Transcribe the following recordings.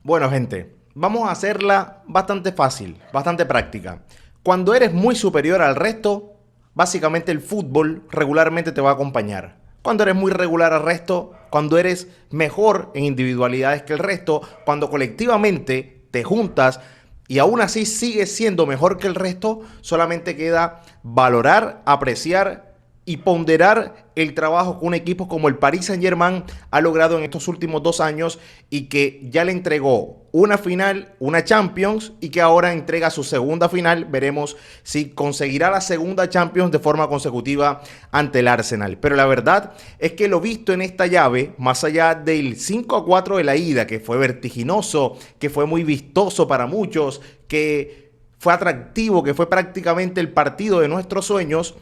Bueno, gente, vamos a hacerla bastante fácil, bastante práctica. Cuando eres muy superior al resto, básicamente el fútbol regularmente te va a acompañar. Cuando eres muy regular al resto, cuando eres mejor en individualidades que el resto, cuando colectivamente te juntas y aún así sigues siendo mejor que el resto, solamente queda valorar, apreciar y ponderar el trabajo que un equipo como el Paris Saint-Germain ha logrado en estos últimos 2 años y que ya le entregó una final, una Champions, y que ahora entrega su segunda final. Veremos si conseguirá la segunda Champions de forma consecutiva ante el Arsenal. Pero la verdad es que lo visto en esta llave, más allá del 5-4 de la ida, que fue vertiginoso, que fue muy vistoso para muchos, que fue atractivo, que fue prácticamente el partido de nuestros sueños,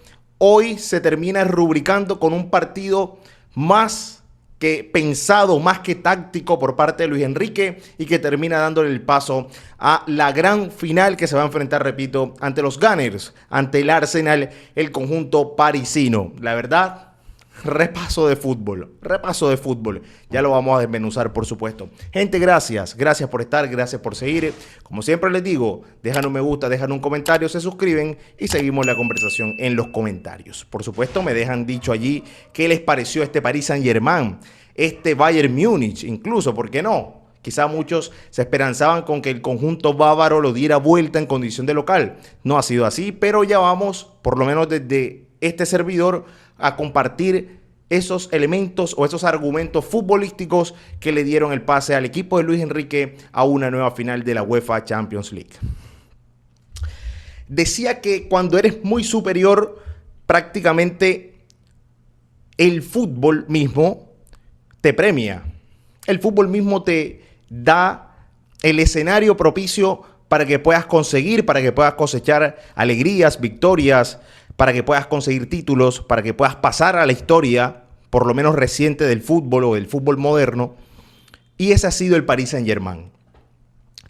hoy se termina rubricando con un partido más que pensado, más que táctico por parte de Luis Enrique, y que termina dándole el paso a la gran final que se va a enfrentar, repito, ante los Gunners, ante el Arsenal, el conjunto parisino. La verdad, repaso de fútbol, repaso de fútbol. Ya lo vamos a desmenuzar, por supuesto. Gente, gracias por estar, gracias por seguir. Como siempre les digo, dejan un me gusta, dejan un comentario, se suscriben y seguimos la conversación en los comentarios. Por supuesto, me dejan dicho allí qué les pareció este Paris Saint-Germain, este Bayern Múnich, incluso, ¿por qué no? Quizá muchos se esperanzaban con que el conjunto bávaro lo diera vuelta en condición de local. No ha sido así, pero ya vamos, por lo menos desde este servidor, a compartir esos elementos o esos argumentos futbolísticos que le dieron el pase al equipo de Luis Enrique a una nueva final de la UEFA Champions League. Decía que cuando eres muy superior, prácticamente el fútbol mismo te premia. El fútbol mismo te da el escenario propicio para que puedas conseguir, para que puedas cosechar alegrías, victorias, para que puedas conseguir títulos, para que puedas pasar a la historia, por lo menos reciente, del fútbol o del fútbol moderno. Y ese ha sido el Paris Saint-Germain.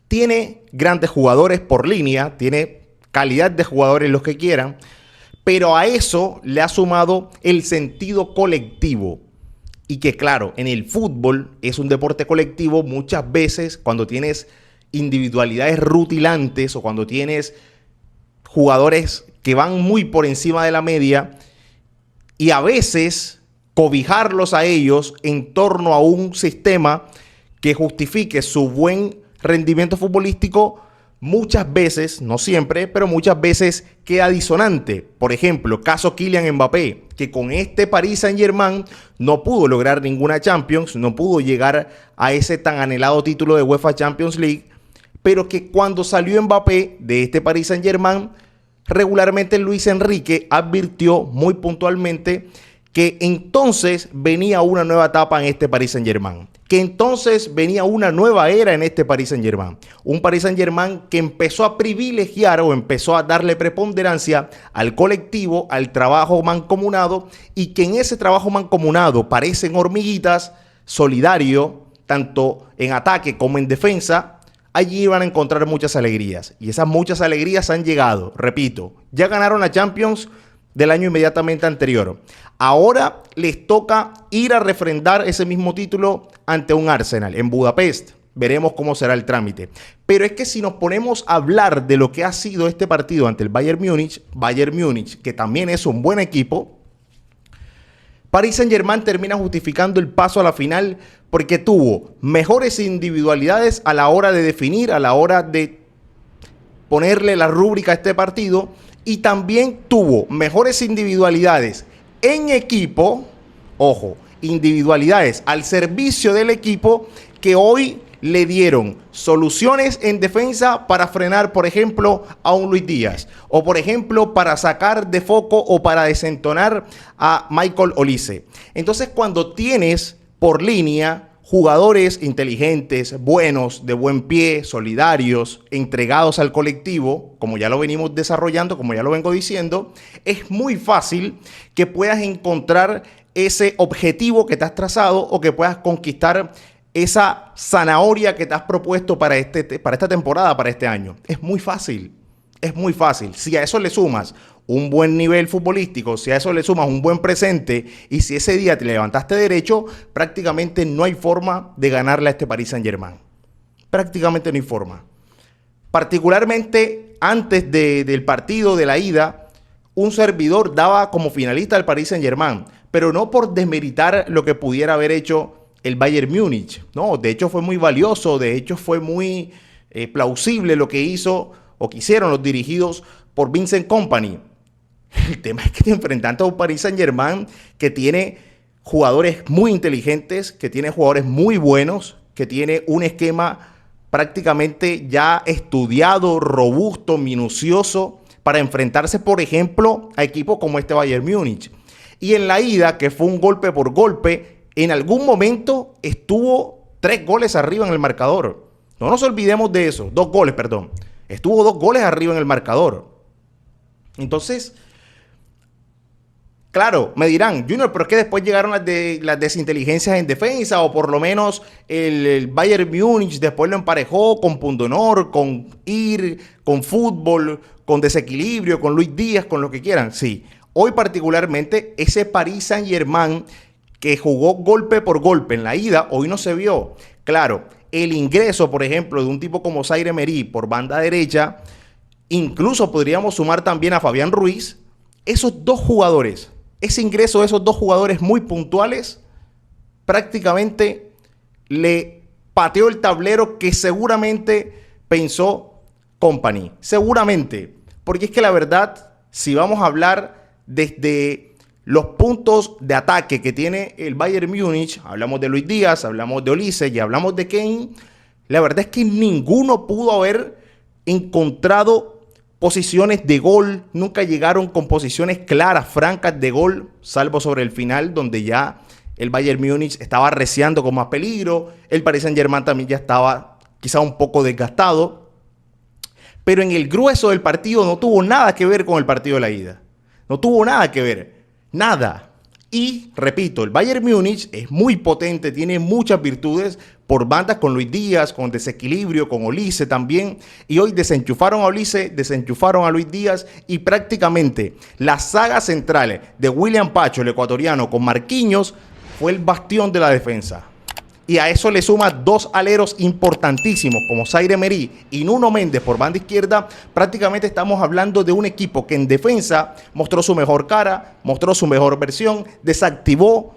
Tiene grandes jugadores por línea, tiene calidad de jugadores los que quieran, pero a eso le ha sumado el sentido colectivo. Y que claro, en el fútbol es un deporte colectivo. Muchas veces cuando tienes individualidades rutilantes o cuando tienes jugadores que van muy por encima de la media, y a veces cobijarlos a ellos en torno a un sistema que justifique su buen rendimiento futbolístico, muchas veces, no siempre, pero muchas veces queda disonante. Por ejemplo, caso Kylian Mbappé, que con este Paris Saint-Germain no pudo lograr ninguna Champions, no pudo llegar a ese tan anhelado título de UEFA Champions League, pero que cuando salió Mbappé de este Paris Saint-Germain, regularmente Luis Enrique advirtió muy puntualmente que entonces venía una nueva etapa en este Paris Saint-Germain, que entonces venía una nueva era en este Paris Saint-Germain, un Paris Saint-Germain que empezó a privilegiar o empezó a darle preponderancia al colectivo, al trabajo mancomunado, y que en ese trabajo mancomunado parecen hormiguitas, solidario, tanto en ataque como en defensa. Allí van a encontrar muchas alegrías, y esas muchas alegrías han llegado. Repito, ya ganaron la Champions del año inmediatamente anterior. Ahora les toca ir a refrendar ese mismo título ante un Arsenal en Budapest. Veremos cómo será el trámite. Pero es que si nos ponemos a hablar de lo que ha sido este partido ante el Bayern Múnich, que también es un buen equipo, Paris Saint-Germain termina justificando el paso a la final porque tuvo mejores individualidades a la hora de definir, a la hora de ponerle la rúbrica a este partido, y también tuvo mejores individualidades en equipo, ojo, individualidades al servicio del equipo, que hoy le dieron soluciones en defensa para frenar, por ejemplo, a un Luis Díaz, o por ejemplo, para sacar de foco o para desentonar a Michael Olise. Entonces, cuando tienes por línea jugadores inteligentes, buenos, de buen pie, solidarios, entregados al colectivo, como ya lo venimos desarrollando, como ya lo vengo diciendo, es muy fácil que puedas encontrar ese objetivo que te has trazado o que puedas conquistar esa zanahoria que te has propuesto para esta temporada, para este año. Es muy fácil. Es muy fácil. Si a eso le sumas un buen nivel futbolístico, si a eso le sumas un buen presente, y si ese día te levantaste derecho, prácticamente no hay forma de ganarle a este Paris Saint-Germain. prácticamente no hay forma. Particularmente antes del partido de la ida, un servidor daba como finalista al Paris Saint-Germain, pero no por desmeritar lo que pudiera haber hecho el Bayern Múnich. No, de hecho fue muy valioso, de hecho fue muy plausible lo que hizo o que hicieron los dirigidos por Vincent Kompany. El tema es que te enfrentas a un Paris Saint-Germain que tiene jugadores muy inteligentes, que tiene jugadores muy buenos, que tiene un esquema prácticamente ya estudiado, robusto, minucioso, para enfrentarse, por ejemplo, a equipos como este Bayern Múnich. Y en la ida, que fue un golpe por golpe, en algún momento estuvo 3 goles arriba en el marcador. No nos olvidemos de eso, 2 goles, perdón. Estuvo 2 goles arriba en el marcador. Entonces, claro, me dirán, Junior, pero es que después llegaron las desinteligencias en defensa, o por lo menos el Bayern Múnich después lo emparejó con pundonor, con ir, con fútbol, con desequilibrio, con Luis Díaz, con lo que quieran. Sí, hoy particularmente ese Paris Saint-Germain que jugó golpe por golpe en la ida, hoy no se vio. Claro, el ingreso, por ejemplo, de un tipo como Zaire Emery por banda derecha, incluso podríamos sumar también a Fabián Ruiz, esos dos jugadores. Ese ingreso de esos dos jugadores muy puntuales prácticamente le pateó el tablero que seguramente pensó Kompany. Seguramente. Porque es que la verdad, si vamos a hablar desde los puntos de ataque que tiene el Bayern Múnich, hablamos de Luis Díaz, hablamos de Olise y hablamos de Kane, la verdad es que ninguno pudo haber encontrado posiciones de gol, nunca llegaron con posiciones claras, francas de gol, salvo sobre el final, donde ya el Bayern Múnich estaba arreciando con más peligro, el Paris Saint-Germain también ya estaba quizá un poco desgastado, pero en el grueso del partido no tuvo nada que ver con el partido de la ida, no tuvo nada que ver, nada. Y, repito, el Bayern Múnich es muy potente, tiene muchas virtudes por bandas con Luis Díaz, con desequilibrio, con Olise también. Y hoy desenchufaron a Olise, desenchufaron a Luis Díaz y prácticamente la saga central de William Pacho, el ecuatoriano, con Marquinhos, fue el bastión de la defensa. Y a eso le suma 2 aleros importantísimos como Zaire Emery y Nuno Méndez por banda izquierda. Prácticamente estamos hablando de un equipo que en defensa mostró su mejor cara, mostró su mejor versión, desactivó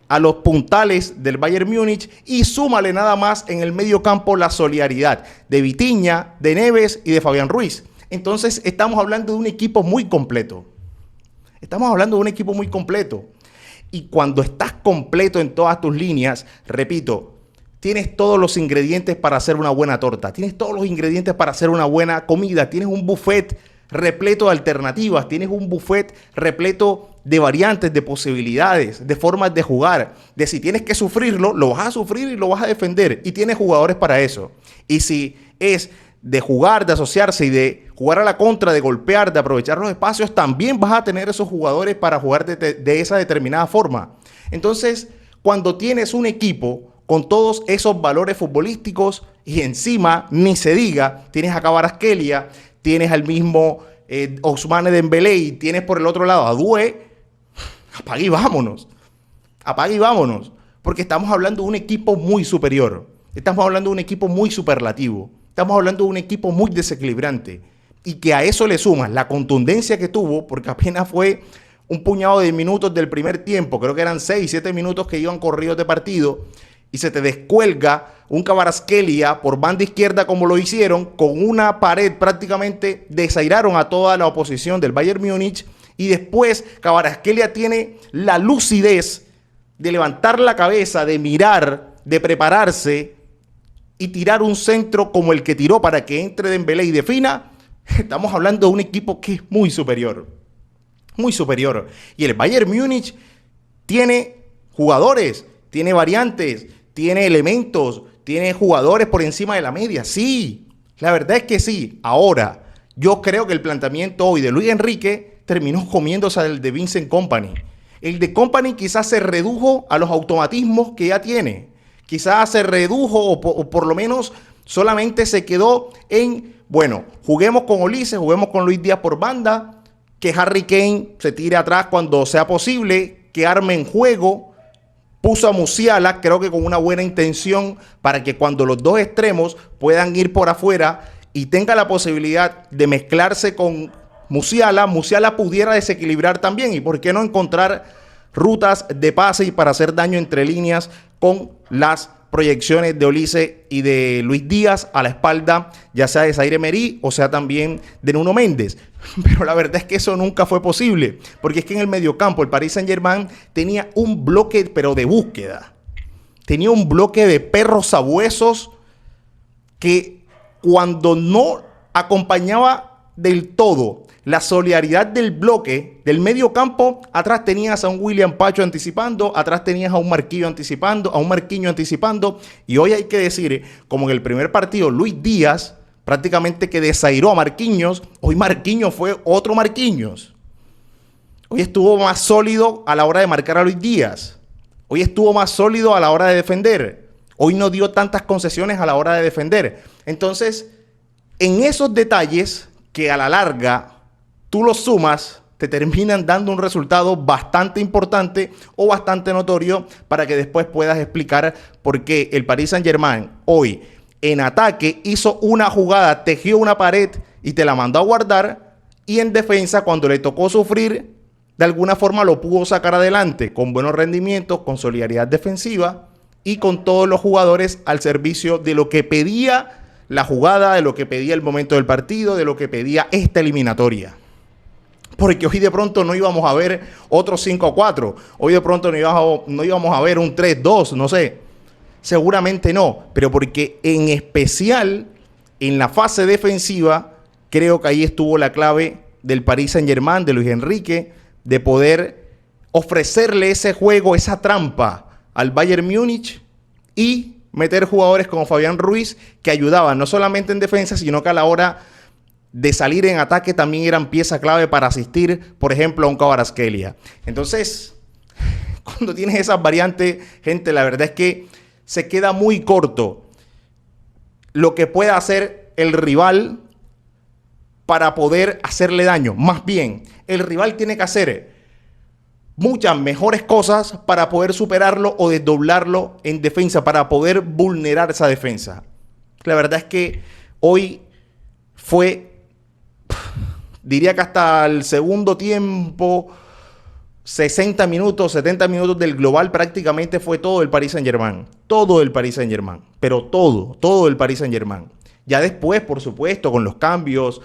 a los puntales del Bayern Múnich y súmale nada más en el medio campo la solidaridad de Vitinha, de Neves y de Fabián Ruiz. Entonces estamos hablando de un equipo muy completo. Estamos hablando de un equipo muy completo. Y cuando estás completo en todas tus líneas, repito, tienes todos los ingredientes para hacer una buena torta, tienes todos los ingredientes para hacer una buena comida, tienes un buffet repleto de alternativas, tienes un buffet repleto de variantes, de posibilidades, de formas de jugar, de si tienes que sufrirlo, lo vas a sufrir y lo vas a defender, y tienes jugadores para eso. Y si es de jugar, de asociarse y de jugar a la contra, de golpear, de aprovechar los espacios, también vas a tener esos jugadores para jugar de esa determinada forma. Entonces, cuando tienes un equipo con todos esos valores futbolísticos y encima, ni se diga, tienes a Kvaratskhelia, tienes al mismo Ousmane Dembélé y tienes por el otro lado a Doué, apague y vámonos. Apague y vámonos. Porque estamos hablando de un equipo muy superior. Estamos hablando de un equipo muy superlativo. Estamos hablando de un equipo muy desequilibrante y que a eso le sumas la contundencia que tuvo, porque apenas fue un puñado de minutos del primer tiempo, creo que eran 6, 7 minutos que iban corridos de partido, y se te descuelga un Kvaratskhelia por banda izquierda como lo hicieron, con una pared prácticamente desairaron a toda la oposición del Bayern Múnich, y después Kvaratskhelia tiene la lucidez de levantar la cabeza, de mirar, de prepararse, y tirar un centro como el que tiró para que entre Dembélé y defina. Estamos hablando de un equipo que es muy superior. Muy superior. Y el Bayern Múnich tiene jugadores, tiene variantes, tiene elementos, tiene jugadores por encima de la media. Sí, la verdad es que sí. Ahora, yo creo que el planteamiento hoy de Luis Enrique terminó comiéndose al de Vincent Kompany. El de Kompany quizás se redujo a los automatismos que ya tiene. Quizás se redujo o por lo menos solamente se quedó en, bueno, juguemos con Olise, juguemos con Luis Díaz por banda, que Harry Kane se tire atrás cuando sea posible, que armen juego, Puso a Musiala, creo que con una buena intención, para que cuando los dos extremos puedan ir por afuera y tenga la posibilidad de mezclarse con Musiala, Musiala pudiera desequilibrar también. ¿Y por qué no encontrar rutas de pase y para hacer daño entre líneas con las proyecciones de Olise y de Luis Díaz a la espalda, ya sea de Zaire Emery o sea también de Nuno Méndez? Pero la verdad es que eso nunca fue posible, porque es que en el mediocampo el Paris Saint-Germain tenía un bloque, pero de búsqueda. Tenía un bloque de perros sabuesos que cuando no acompañaba del todo la solidaridad del bloque del medio campo, atrás tenías a un William Pacho anticipando, atrás tenías a un Marquinhos anticipando, y hoy hay que decir, como en el primer partido, Luis Díaz prácticamente que desairó a Marquinhos, hoy Marquinhos fue otro Marquinhos. Hoy estuvo más sólido a la hora de marcar a Luis Díaz. Hoy estuvo más sólido a la hora de defender. Hoy no dio tantas concesiones a la hora de defender. Entonces, en esos detalles que a la larga tú los sumas, te terminan dando un resultado bastante importante o bastante notorio para que después puedas explicar por qué el Paris Saint-Germain hoy en ataque hizo una jugada, tejió una pared y te la mandó a guardar, y en defensa cuando le tocó sufrir, de alguna forma lo pudo sacar adelante con buenos rendimientos, con solidaridad defensiva y con todos los jugadores al servicio de lo que pedía la jugada, de lo que pedía el momento del partido, de lo que pedía esta eliminatoria. Porque hoy de pronto no íbamos a ver otro 5-4. Hoy de pronto no íbamos a ver un 3-2, no sé. Seguramente no. Pero porque en especial en la fase defensiva, creo que ahí estuvo la clave del Paris Saint-Germain, de Luis Enrique, de poder ofrecerle ese juego, esa trampa al Bayern Múnich y meter jugadores como Fabián Ruiz que ayudaban no solamente en defensa, sino que a la hora de salir en ataque también eran pieza clave para asistir, por ejemplo, a un Kvaratskhelia. Entonces, cuando tienes esas variantes, gente, la verdad es que se queda muy corto lo que pueda hacer el rival para poder hacerle daño. Más bien, el rival tiene que hacer muchas mejores cosas para poder superarlo o desdoblarlo en defensa, para poder vulnerar esa defensa. La verdad es que hoy fue, diría que hasta el segundo tiempo, 60 minutos, 70 minutos del global, prácticamente fue todo el Paris Saint-Germain. Todo el Paris Saint-Germain. Pero todo el Paris Saint-Germain. Ya después, por supuesto, con los cambios,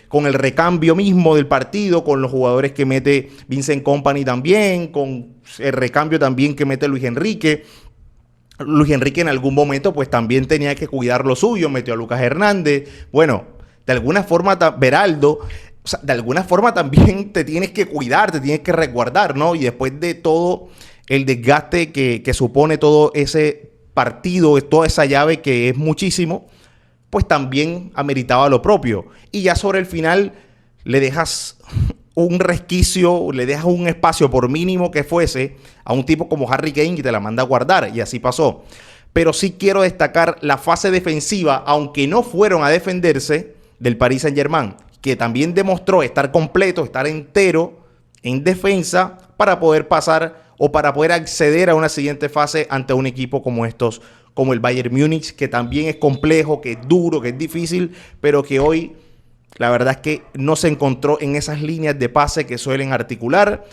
con el recambio mismo del partido, con los jugadores que mete Vincent Kompany también, con el recambio también que mete Luis Enrique. Luis Enrique en algún momento pues también tenía que cuidar lo suyo, metió a Lucas Hernández. Bueno, de alguna forma, Beraldo, o sea, de alguna forma también te tienes que cuidar, te tienes que resguardar, ¿no? Y después de todo el desgaste que supone todo ese partido, toda esa llave que es muchísimo, pues también ameritaba lo propio. Y ya sobre el final le dejas un resquicio, le dejas un espacio por mínimo que fuese a un tipo como Harry Kane y te la manda a guardar, y así pasó. Pero sí quiero destacar la fase defensiva, aunque no fueron a defenderse, del Paris Saint-Germain, que también demostró estar completo, estar entero en defensa para poder pasar o para poder acceder a una siguiente fase ante un equipo como estos, como el Bayern Múnich, que también es complejo, que es duro, que es difícil, pero que hoy la verdad es que no se encontró en esas líneas de pase que suelen articular.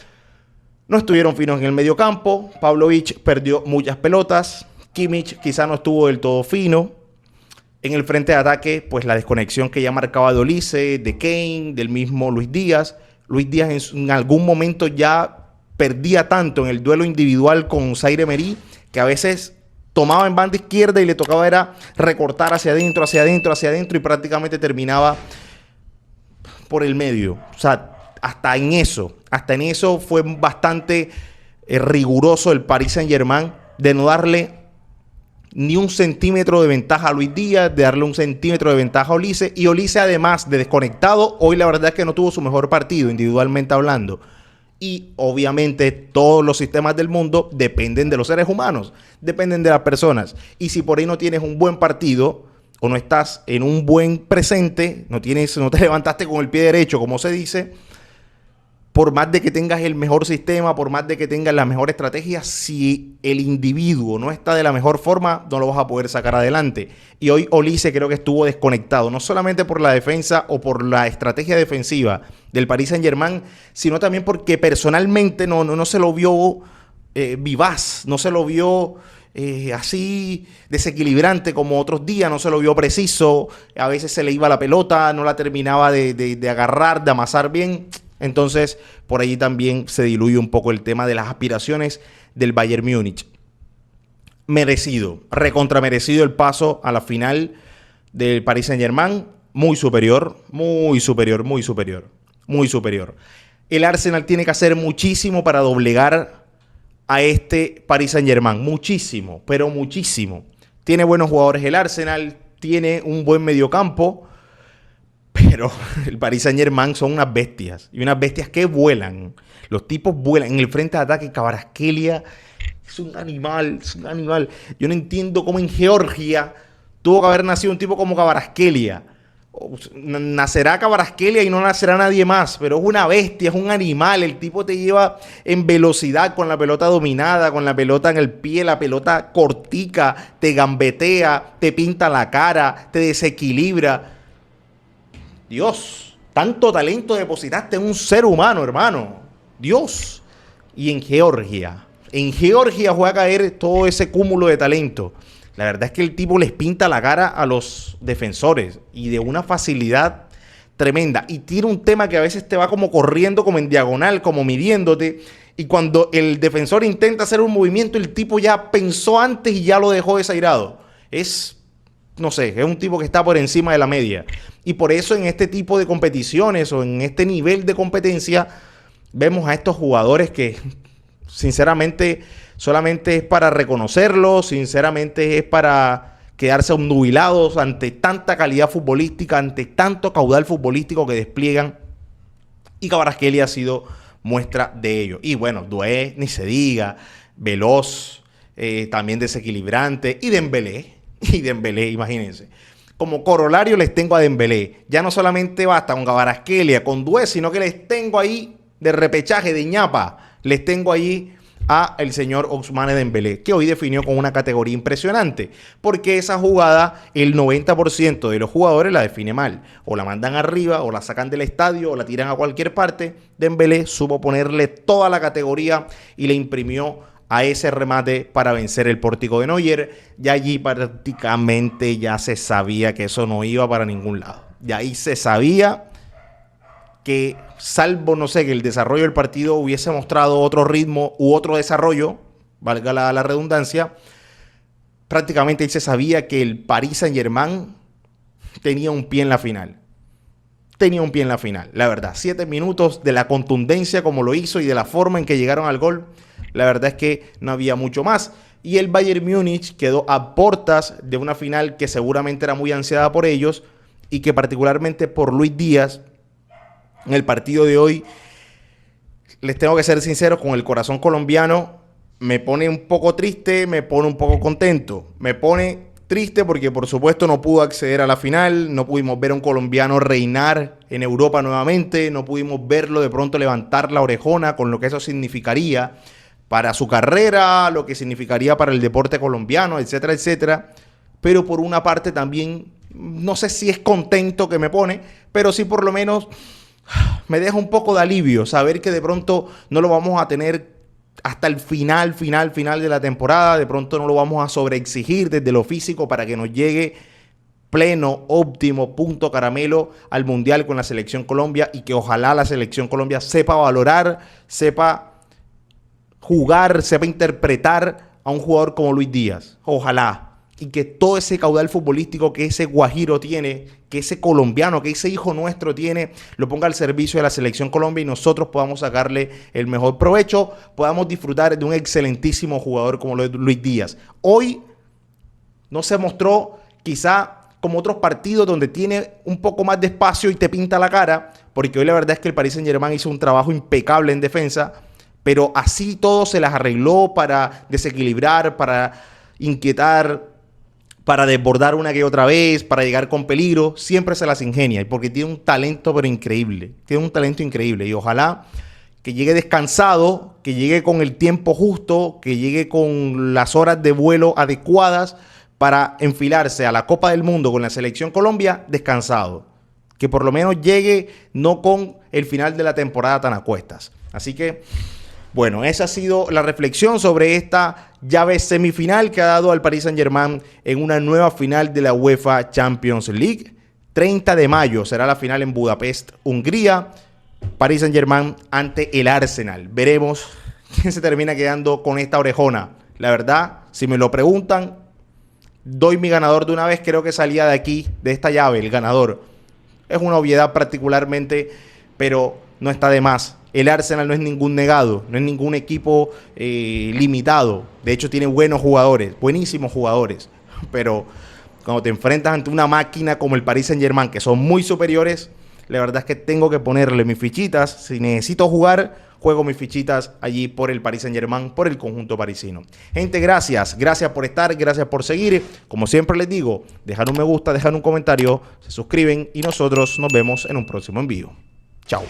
No estuvieron finos en el mediocampo. Pavlovic perdió muchas pelotas. Kimmich quizá no estuvo del todo fino. En el frente de ataque, pues la desconexión que ya marcaba de Olise, de Kane, del mismo Luis Díaz. Luis Díaz en algún momento ya perdía tanto en el duelo individual con Zaire Emery que a veces tomaba en banda izquierda y le tocaba era recortar hacia adentro y prácticamente terminaba por el medio. O sea, hasta en eso fue bastante riguroso el Paris Saint-Germain de no darle ni un centímetro de ventaja a Luis Díaz, de darle un centímetro de ventaja a Olise. Y Olise, además de desconectado, hoy la verdad es que no tuvo su mejor partido, individualmente hablando. Y obviamente todos los sistemas del mundo dependen de los seres humanos, dependen de las personas. Y si por ahí no tienes un buen partido o no estás en un buen presente, no te levantaste con el pie derecho, como se dice, por más de que tengas el mejor sistema, por más de que tengas la mejor estrategia, si el individuo no está de la mejor forma, no lo vas a poder sacar adelante. Y hoy Olise creo que estuvo desconectado, no solamente por la defensa o por la estrategia defensiva del Paris Saint-Germain, sino también porque personalmente no se lo vio vivaz, no se lo vio así desequilibrante como otros días, no se lo vio preciso, a veces se le iba la pelota, no la terminaba de agarrar, de amasar bien. Entonces, por allí también se diluye un poco el tema de las aspiraciones del Bayern Múnich. Merecido, recontramerecido el paso a la final del Paris Saint-Germain. Muy superior, muy superior, muy superior, muy superior. El Arsenal tiene que hacer muchísimo para doblegar a este Paris Saint-Germain. Muchísimo, pero muchísimo. Tiene buenos jugadores el Arsenal, tiene un buen mediocampo. Pero el Paris Saint-Germain son unas bestias. Y unas bestias que vuelan. Los tipos vuelan. En el frente de ataque, Kvaratskhelia es un animal. Es un animal. Yo no entiendo cómo en Georgia tuvo que haber nacido un tipo como Kvaratskhelia. Nacerá Kvaratskhelia y no nacerá nadie más. Pero es una bestia, es un animal. El tipo te lleva en velocidad con la pelota dominada, con la pelota en el pie, la pelota cortica, te gambetea, te pinta la cara, te desequilibra. Dios, tanto talento depositaste en un ser humano, hermano. Dios. Y en Georgia fue a caer todo ese cúmulo de talento. La verdad es que el tipo les pinta la cara a los defensores y de una facilidad tremenda. Y tiene un tema que a veces te va como corriendo, como en diagonal, como midiéndote. Y cuando el defensor intenta hacer un movimiento, el tipo ya pensó antes y ya lo dejó desairado. No sé, es un tipo que está por encima de la media. Y por eso en este tipo de competiciones o en este nivel de competencia vemos a estos jugadores que sinceramente solamente es para reconocerlos, sinceramente es para quedarse obnubilados ante tanta calidad futbolística, ante tanto caudal futbolístico que despliegan. Y Kvaratskhelia ha sido muestra de ello. Y bueno, Doué, ni se diga, veloz, también desequilibrante, y Dembélé, imagínense. Como corolario les tengo a Dembélé. Ya no solamente basta con Kvaratskhelia, con Doué, sino que les tengo ahí de repechaje, de ñapa. Les tengo ahí a el señor Ousmane Dembélé, que hoy definió con una categoría impresionante. Porque esa jugada, el 90% de los jugadores la define mal. O la mandan arriba, o la sacan del estadio, o la tiran a cualquier parte. Dembélé supo ponerle toda la categoría y le imprimió a ese remate para vencer el pórtico de Neuer. Y allí prácticamente ya se sabía que eso no iba para ningún lado. Y ahí se sabía que, salvo, no sé, que el desarrollo del partido hubiese mostrado otro ritmo u otro desarrollo, valga la redundancia, prácticamente ahí se sabía que el Paris Saint-Germain tenía un pie en la final. Tenía un pie en la final, la verdad. 7 minutos de la contundencia como lo hizo y de la forma en que llegaron al gol. La verdad es que no había mucho más. Y el Bayern Múnich quedó a portas de una final que seguramente era muy ansiada por ellos y que particularmente por Luis Díaz, en el partido de hoy, les tengo que ser sincero, con el corazón colombiano, me pone un poco triste, me pone un poco contento. Me pone triste porque por supuesto no pudo acceder a la final, no pudimos ver a un colombiano reinar en Europa nuevamente, no pudimos verlo de pronto levantar la orejona con lo que eso significaría para su carrera, lo que significaría para el deporte colombiano, etcétera, etcétera. Pero por una parte también, no sé si es contento que me pone, pero sí por lo menos me deja un poco de alivio saber que de pronto no lo vamos a tener hasta el final de la temporada. De pronto no lo vamos a sobreexigir desde lo físico para que nos llegue pleno, óptimo, punto caramelo al Mundial con la Selección Colombia, y que ojalá la Selección Colombia sepa valorar, sepa jugar, sepa interpretar a un jugador como Luis Díaz. Ojalá. Y que todo ese caudal futbolístico que ese guajiro tiene, que ese colombiano, que ese hijo nuestro tiene, lo ponga al servicio de la Selección Colombia y nosotros podamos sacarle el mejor provecho, podamos disfrutar de un excelentísimo jugador como Luis Díaz. Hoy no se mostró quizá como otros partidos donde tiene un poco más de espacio y te pinta la cara, porque hoy la verdad es que el Paris Saint-Germain hizo un trabajo impecable en defensa, pero así todo se las arregló para desequilibrar, para inquietar, para desbordar una que otra vez, para llegar con peligro. Siempre se las ingenia, porque tiene un talento pero increíble. Tiene un talento increíble y ojalá que llegue descansado, que llegue con el tiempo justo, que llegue con las horas de vuelo adecuadas para enfilarse a la Copa del Mundo con la Selección Colombia descansado. Que por lo menos llegue no con el final de la temporada tan a cuestas. Así que, bueno, esa ha sido la reflexión sobre esta llave semifinal que ha dado al Paris Saint-Germain en una nueva final de la UEFA Champions League. 30 de mayo será la final en Budapest, Hungría. Paris Saint-Germain ante el Arsenal. Veremos quién se termina quedando con esta orejona. La verdad, si me lo preguntan, doy mi ganador de una vez. Creo que salía de aquí, de esta llave, el ganador. Es una obviedad particularmente, pero no está de más. El Arsenal no es ningún negado, no es ningún equipo limitado. De hecho, tiene buenos jugadores, buenísimos jugadores. Pero cuando te enfrentas ante una máquina como el Paris Saint-Germain, que son muy superiores, la verdad es que tengo que ponerle mis fichitas. Si necesito jugar, juego mis fichitas allí por el Paris Saint-Germain, por el conjunto parisino. Gente, gracias. Gracias por estar, gracias por seguir. Como siempre les digo, dejar un me gusta, dejar un comentario, se suscriben y nosotros nos vemos en un próximo envío. Chao.